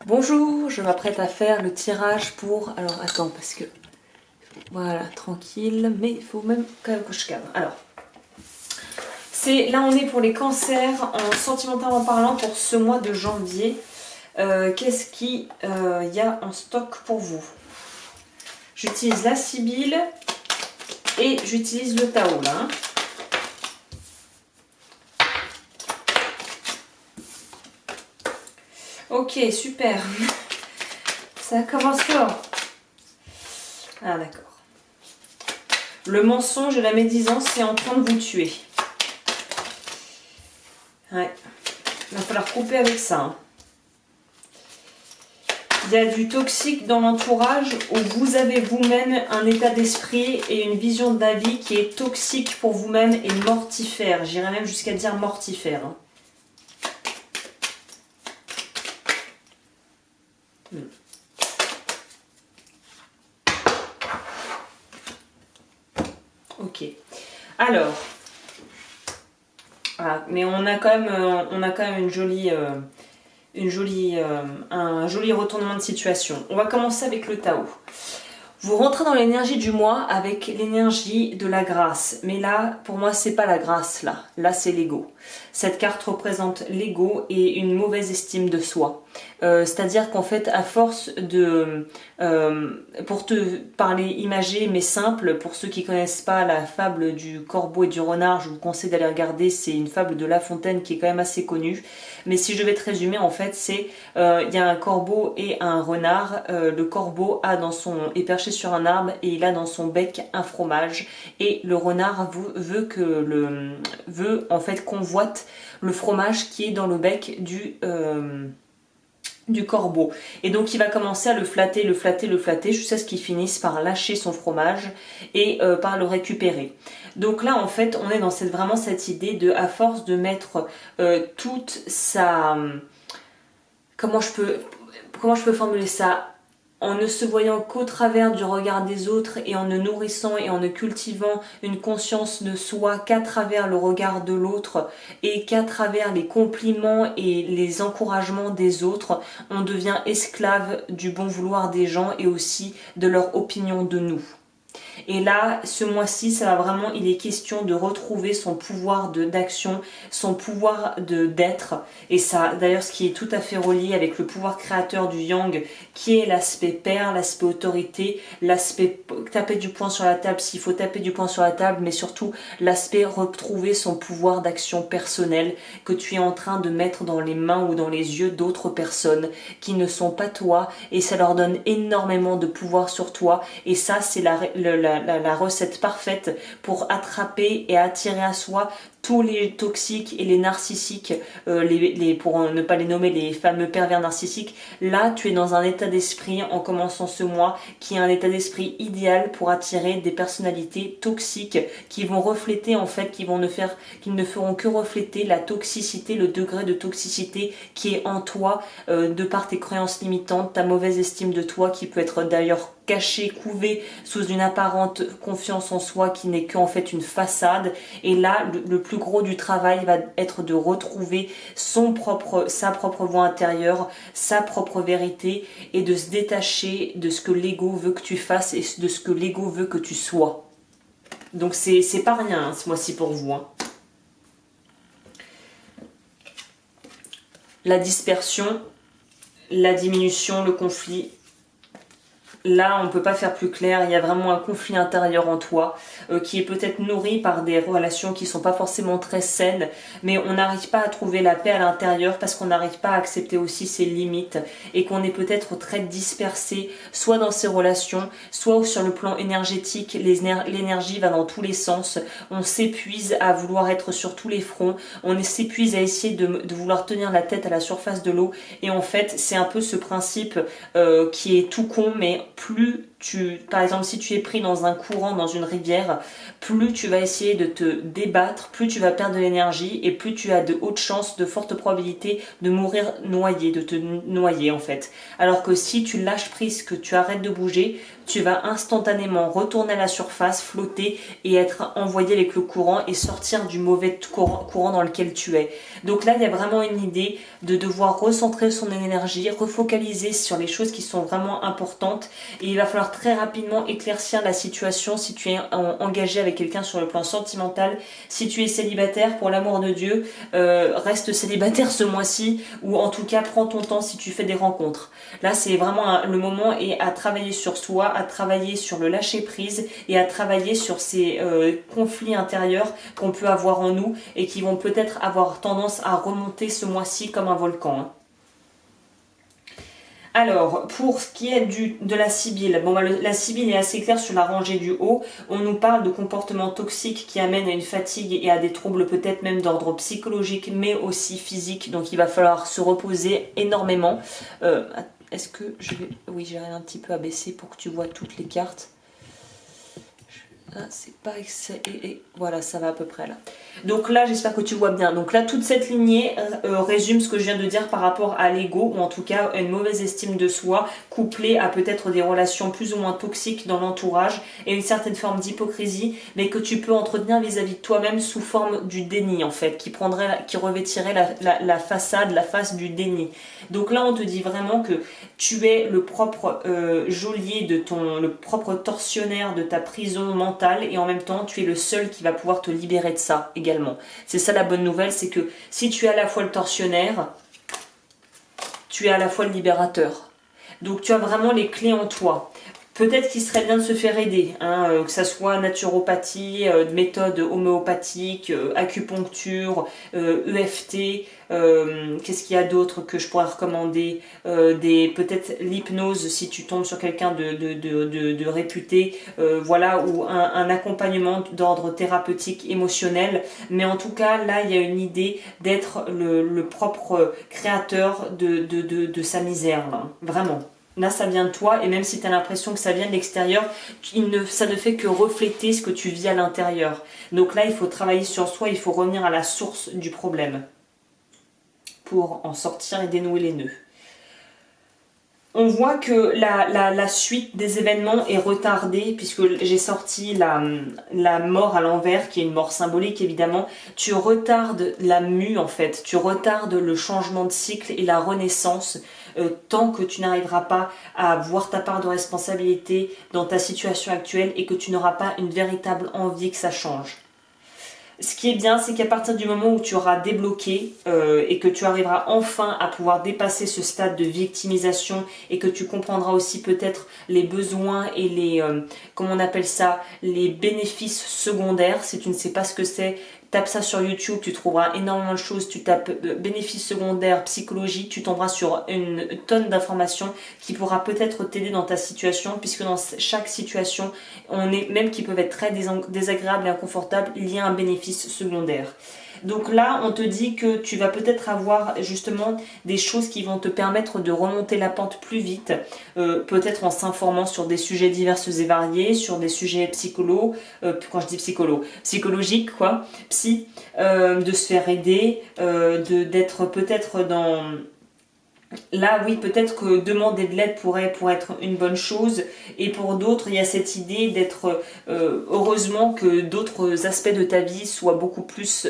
Bonjour, je m'apprête à faire le tirage pour... Alors attends, parce que... Voilà, tranquille, mais il faut même quand même que je cadre. Alors, là on est pour les cancers en sentimentalement parlant pour ce mois de janvier. Qu'est-ce qu'il y a en stock pour vous? J'utilise la Sibylle et j'utilise le Tao là. Hein. Ok, super. Ça commence fort. Ah d'accord. Le mensonge et la médisance est en train de vous tuer. Ouais. Il va falloir couper avec ça. Hein. Il y a du toxique dans l'entourage où vous avez vous-même un état d'esprit et une vision de la vie qui est toxique pour vous-même et mortifère. J'irais même jusqu'à dire mortifère. Hein. Ok. Alors, voilà. Mais on a quand même un joli retournement de situation. On va commencer avec le Tao. Vous rentrez dans l'énergie du mois avec l'énergie de la grâce. Mais là, pour moi, c'est pas la grâce, là. Là, c'est l'ego. Cette carte représente l'ego et une mauvaise estime de soi. C'est-à-dire qu'en fait, à force de... pour te parler imagé mais simple, pour ceux qui connaissent pas la fable du corbeau et du renard, je vous conseille d'aller regarder. C'est une fable de La Fontaine qui est quand même assez connue. Mais si je devais te résumer, en fait, c'est il y a un corbeau et un renard. Le corbeau est perché sur un arbre et il a dans son bec un fromage. Et le renard veut en fait convoite le fromage qui est dans le bec du corbeau. Et donc il va commencer à le flatter jusqu'à ce qu'il finisse par lâcher son fromage et par le récupérer. Donc là en fait on est dans vraiment cette idée de, à force de mettre toute sa... Comment je peux formuler ça? En ne se voyant qu'au travers du regard des autres et en ne nourrissant et en ne cultivant une conscience de soi qu'à travers le regard de l'autre et qu'à travers les compliments et les encouragements des autres, on devient esclave du bon vouloir des gens et aussi de leur opinion de nous. Et là, ce mois-ci, ça va vraiment, il est question de retrouver son pouvoir d'action, son pouvoir d'être. Et ça, d'ailleurs, ce qui est tout à fait relié avec le pouvoir créateur du yang, qui est l'aspect père, l'aspect autorité, l'aspect taper du poing sur la table s'il faut taper du poing sur la table, mais surtout l'aspect retrouver son pouvoir d'action personnel que tu es en train de mettre dans les mains ou dans les yeux d'autres personnes qui ne sont pas toi, et ça leur donne énormément de pouvoir sur toi. Et ça, c'est la recette parfaite pour attraper et attirer à soi tous les toxiques et les narcissiques, pour ne pas les nommer, les fameux pervers narcissiques. Là, tu es dans un état d'esprit en commençant ce mois qui est un état d'esprit idéal pour attirer des personnalités toxiques qui vont refléter en fait, qui ne feront que refléter la toxicité, le degré de toxicité qui est en toi de par tes croyances limitantes, ta mauvaise estime de toi qui peut être d'ailleurs caché, couvé sous une apparente confiance en soi qui n'est qu'en fait une façade. Et là, le plus gros du travail va être de retrouver sa propre voix intérieure, sa propre vérité et de se détacher de ce que l'ego veut que tu fasses et de ce que l'ego veut que tu sois. Donc c'est pas rien hein, ce mois-ci pour vous. Hein. La dispersion, la diminution, le conflit. Là, on ne peut pas faire plus clair, il y a vraiment un conflit intérieur en toi qui est peut-être nourri par des relations qui ne sont pas forcément très saines, mais on n'arrive pas à trouver la paix à l'intérieur parce qu'on n'arrive pas à accepter aussi ses limites et qu'on est peut-être très dispersé, soit dans ses relations, soit sur le plan énergétique, l'énergie va dans tous les sens, on s'épuise à vouloir être sur tous les fronts, on s'épuise à essayer de vouloir tenir la tête à la surface de l'eau, et en fait, c'est un peu ce principe qui est tout con, mais plus par exemple, si tu es pris dans un courant, dans une rivière, plus tu vas essayer de te débattre, plus tu vas perdre de l'énergie et plus tu as de hautes chances, de fortes probabilités de mourir noyé, de te noyer en fait. Alors que si tu lâches prise, que tu arrêtes de bouger, tu vas instantanément retourner à la surface, flotter et être envoyé avec le courant et sortir du mauvais courant dans lequel tu es. Donc là, il y a vraiment une idée de devoir recentrer son énergie, refocaliser sur les choses qui sont vraiment importantes et il va falloir très rapidement éclaircir la situation si tu es engagé avec quelqu'un sur le plan sentimental. Si tu es célibataire, pour l'amour de Dieu, reste célibataire ce mois-ci ou en tout cas prends ton temps si tu fais des rencontres. Là, c'est vraiment le moment et à travailler sur soi, à travailler sur le lâcher prise et à travailler sur ces conflits intérieurs qu'on peut avoir en nous et qui vont peut-être avoir tendance à remonter ce mois-ci comme un volcan. Hein. Alors, pour ce qui est de la Sibylle, bon, la Sibylle est assez claire sur la rangée du haut. On nous parle de comportements toxiques qui amènent à une fatigue et à des troubles peut-être même d'ordre psychologique, mais aussi physique. Donc, il va falloir se reposer énormément. Est-ce que je vais... Oui, j'ai un petit peu abaissé pour que tu vois toutes les cartes. Ah, c'est pas et voilà, ça va à peu près là. Donc là, j'espère que tu vois bien. Donc là, toute cette lignée résume ce que je viens de dire par rapport à l'ego, ou en tout cas une mauvaise estime de soi, couplée à peut-être des relations plus ou moins toxiques dans l'entourage et une certaine forme d'hypocrisie, mais que tu peux entretenir vis-à-vis de toi-même sous forme du déni en fait, qui revêtirait la façade, la face du déni. Donc là, on te dit vraiment que tu es le propre geôlier le propre tortionnaire de ta prison mentale et en même temps, tu es le seul qui va pouvoir te libérer de ça également. C'est ça la bonne nouvelle, c'est que si tu es à la fois le tortionnaire, tu es à la fois le libérateur. Donc tu as vraiment les clés en toi. Peut-être qu'il serait bien de se faire aider, hein, que ça soit naturopathie, méthode homéopathique, acupuncture, EFT, qu'est-ce qu'il y a d'autre que je pourrais recommander, peut-être l'hypnose si tu tombes sur quelqu'un de réputé, voilà, ou un accompagnement d'ordre thérapeutique émotionnel. Mais en tout cas, là, il y a une idée d'être le propre créateur de sa misère, là, vraiment. Là, ça vient de toi, et même si tu as l'impression que ça vient de l'extérieur, ça ne fait que refléter ce que tu vis à l'intérieur. Donc là, il faut travailler sur soi, il faut revenir à la source du problème pour en sortir et dénouer les nœuds. On voit que la suite des événements est retardée puisque j'ai sorti la mort à l'envers, qui est une mort symbolique évidemment. Tu retardes la mue en fait, tu retardes le changement de cycle et la renaissance tant que tu n'arriveras pas à voir ta part de responsabilité dans ta situation actuelle et que tu n'auras pas une véritable envie que ça change. Ce qui est bien, c'est qu'à partir du moment où tu auras débloqué et que tu arriveras enfin à pouvoir dépasser ce stade de victimisation et que tu comprendras aussi peut-être les besoins et les, comment on appelle ça, les bénéfices secondaires. Si tu ne sais pas ce que c'est, tape ça sur YouTube, tu trouveras énormément de choses. Tu tapes bénéfices secondaires, psychologie, tu tomberas sur une tonne d'informations qui pourra peut-être t'aider dans ta situation, puisque dans chaque situation, même qui peuvent être très désagréables et inconfortables, il y a un bénéfice secondaire. Donc là, on te dit que tu vas peut-être avoir justement des choses qui vont te permettre de remonter la pente plus vite, peut-être en s'informant sur des sujets divers et variés, sur des sujets quand je dis psychologiques quoi, de se faire aider, d'être peut-être dans... Là, oui, peut-être que demander de l'aide pourrait être une bonne chose. Et pour d'autres, il y a cette idée d'être... heureusement que d'autres aspects de ta vie soient beaucoup plus...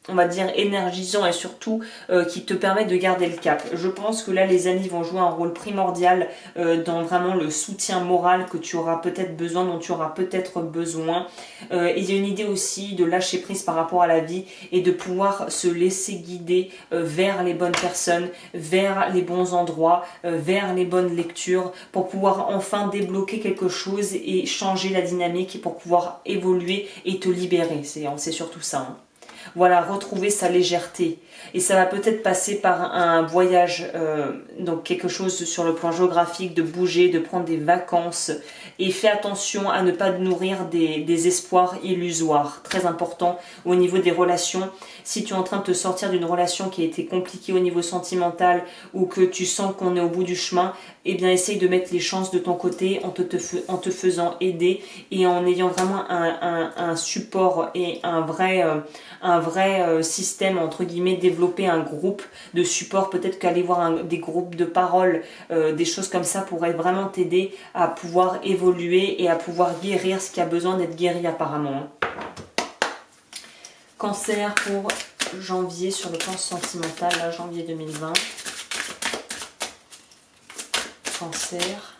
on va dire énergisant et surtout qui te permet de garder le cap. Je pense que là les amis vont jouer un rôle primordial dans vraiment le soutien moral que tu auras peut-être besoin, dont tu auras peut-être besoin. Et il y a une idée aussi de lâcher prise par rapport à la vie et de pouvoir se laisser guider vers les bonnes personnes, vers les bons endroits, vers les bonnes lectures pour pouvoir enfin débloquer quelque chose et changer la dynamique et pour pouvoir évoluer et te libérer. C'est surtout ça. Hein. voilà, retrouver sa légèreté. Et ça va peut-être passer par un voyage, donc quelque chose sur le plan géographique, de bouger, de prendre des vacances. Et fais attention à ne pas nourrir des espoirs illusoires. Très important au niveau des relations. Si tu es en train de te sortir d'une relation qui a été compliquée au niveau sentimental ou que tu sens qu'on est au bout du chemin, eh bien essaye de mettre les chances de ton côté en te faisant aider et en ayant vraiment un support et un vrai système, entre guillemets, développer un groupe de support, peut-être qu'aller voir des groupes de parole, des choses comme ça pourraient vraiment t'aider à pouvoir évoluer et à pouvoir guérir ce qui a besoin d'être guéri apparemment. Cancer pour janvier sur le plan sentimental, là, janvier 2020. Cancer.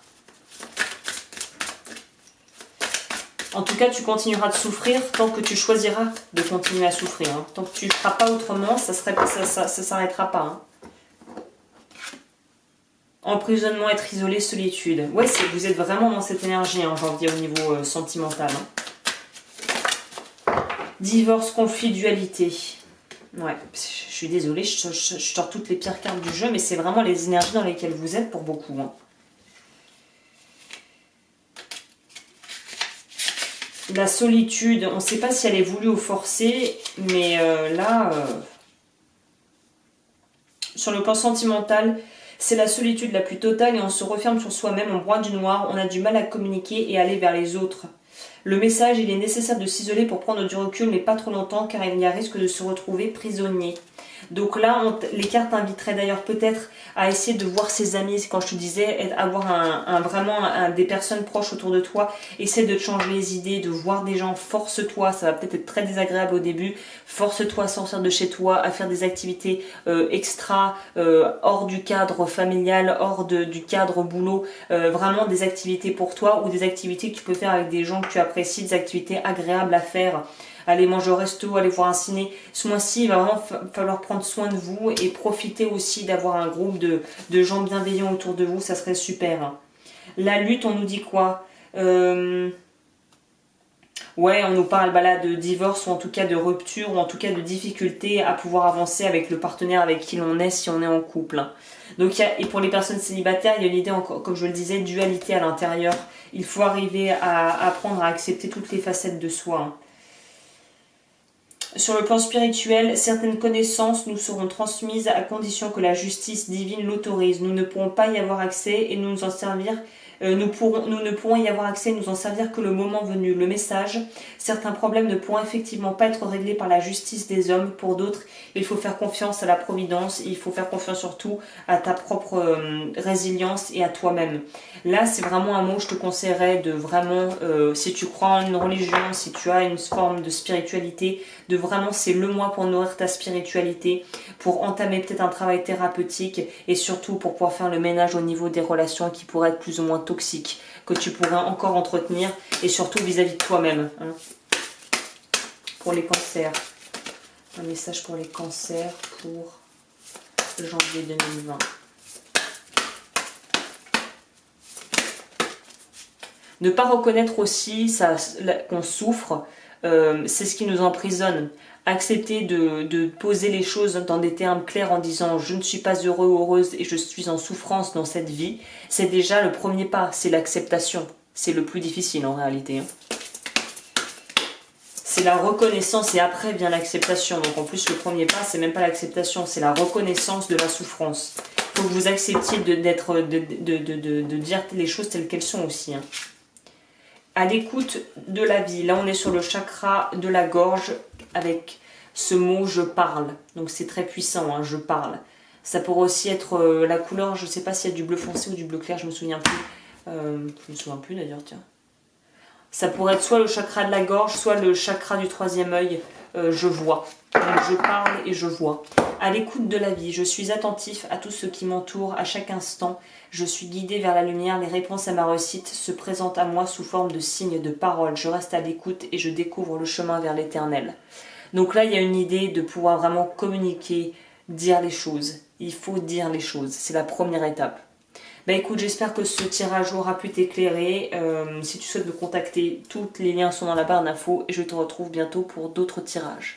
En tout cas, tu continueras de souffrir tant que tu choisiras de continuer à souffrir. Hein. Tant que tu ne feras pas autrement, ça s'arrêtera pas. Hein. Emprisonnement, être isolé, solitude. Ouais, vous êtes vraiment dans cette énergie en janvier au niveau sentimental. Hein. Divorce, conflit, dualité. Ouais, je suis désolée, je sors toutes les pires cartes du jeu, mais c'est vraiment les énergies dans lesquelles vous êtes pour beaucoup. Hein. La solitude, on ne sait pas si elle est voulue ou forcée, mais sur le plan sentimental, c'est la solitude la plus totale et on se referme sur soi-même, on broie du noir, on a du mal à communiquer et aller vers les autres. Le message, il est nécessaire de s'isoler pour prendre du recul, mais pas trop longtemps, car il y a risque de se retrouver prisonnier. Donc là, les cartes inviteraient d'ailleurs peut-être à essayer de voir ses amis, quand je te disais, avoir vraiment des personnes proches autour de toi, essaie de te changer les idées, de voir des gens, force-toi, ça va peut-être être très désagréable au début, force-toi à sortir de chez toi, à faire des activités extra, hors du cadre familial, hors du cadre boulot, vraiment des activités pour toi ou des activités que tu peux faire avec des gens que tu apprécies, des activités agréables à faire. Aller manger au resto, aller voir un ciné. Ce mois-ci, il va vraiment falloir prendre soin de vous et profiter aussi d'avoir un groupe de gens bienveillants autour de vous. Ça serait super. La lutte, on nous dit quoi Ouais, on nous parle là, de divorce ou en tout cas de rupture ou en tout cas de difficulté à pouvoir avancer avec le partenaire avec qui l'on est si on est en couple. Donc, et pour les personnes célibataires, il y a une idée, comme je le disais, dualité à l'intérieur. Il faut arriver à apprendre à accepter toutes les facettes de soi. Sur le plan spirituel, certaines connaissances nous seront transmises à condition que la justice divine l'autorise. Nous ne pourrons pas y avoir accès et nous en servir. Nous ne pourrons y avoir accès et nous en servir que le moment venu. Le message, certains problèmes ne pourront effectivement pas être réglés par la justice des hommes. Pour d'autres, il faut faire confiance à la providence. Il faut faire confiance surtout à ta propre résilience et à toi-même. Là, c'est vraiment un mot que je te conseillerais de vraiment, si tu crois en une religion, si tu as une forme de spiritualité, de vraiment, c'est le mois pour nourrir ta spiritualité, pour entamer peut-être un travail thérapeutique et surtout pour pouvoir faire le ménage au niveau des relations qui pourraient être plus ou moins toxiques, que tu pourrais encore entretenir et surtout vis-à-vis de toi-même. Hein. Pour les cancers, un message pour les cancers pour janvier 2020. Ne pas reconnaître aussi qu'on souffre, c'est ce qui nous emprisonne. Accepter de poser les choses dans des termes clairs en disant je ne suis pas heureux ou heureuse et je suis en souffrance dans cette vie, c'est déjà le premier pas, c'est l'acceptation. C'est le plus difficile en réalité. Hein. C'est la reconnaissance et après vient l'acceptation. Donc en plus le premier pas, c'est même pas l'acceptation, c'est la reconnaissance de la souffrance. Il faut que vous acceptiez de dire les choses telles qu'elles sont aussi. Hein. À l'écoute de la vie. Là, on est sur le chakra de la gorge avec ce mot « je parle ». Donc, c'est très puissant, hein, « je parle ». Ça pourrait aussi être la couleur, je ne sais pas s'il y a du bleu foncé ou du bleu clair, je ne me souviens plus. Je me souviens plus d'ailleurs, tiens. Ça pourrait être soit le chakra de la gorge, soit le chakra du troisième œil, je vois. Donc, je parle et je vois. À l'écoute de la vie, je suis attentif à tout ce qui m'entoure à chaque instant. Je suis guidé vers la lumière. Les réponses à ma réussite se présentent à moi sous forme de signes, de paroles. Je reste à l'écoute et je découvre le chemin vers l'éternel. Donc là, il y a une idée de pouvoir vraiment communiquer, dire les choses. Il faut dire les choses. C'est la première étape. Bah écoute, j'espère que ce tirage aura pu t'éclairer. Si tu souhaites me contacter, tous les liens sont dans la barre d'infos et je te retrouve bientôt pour d'autres tirages.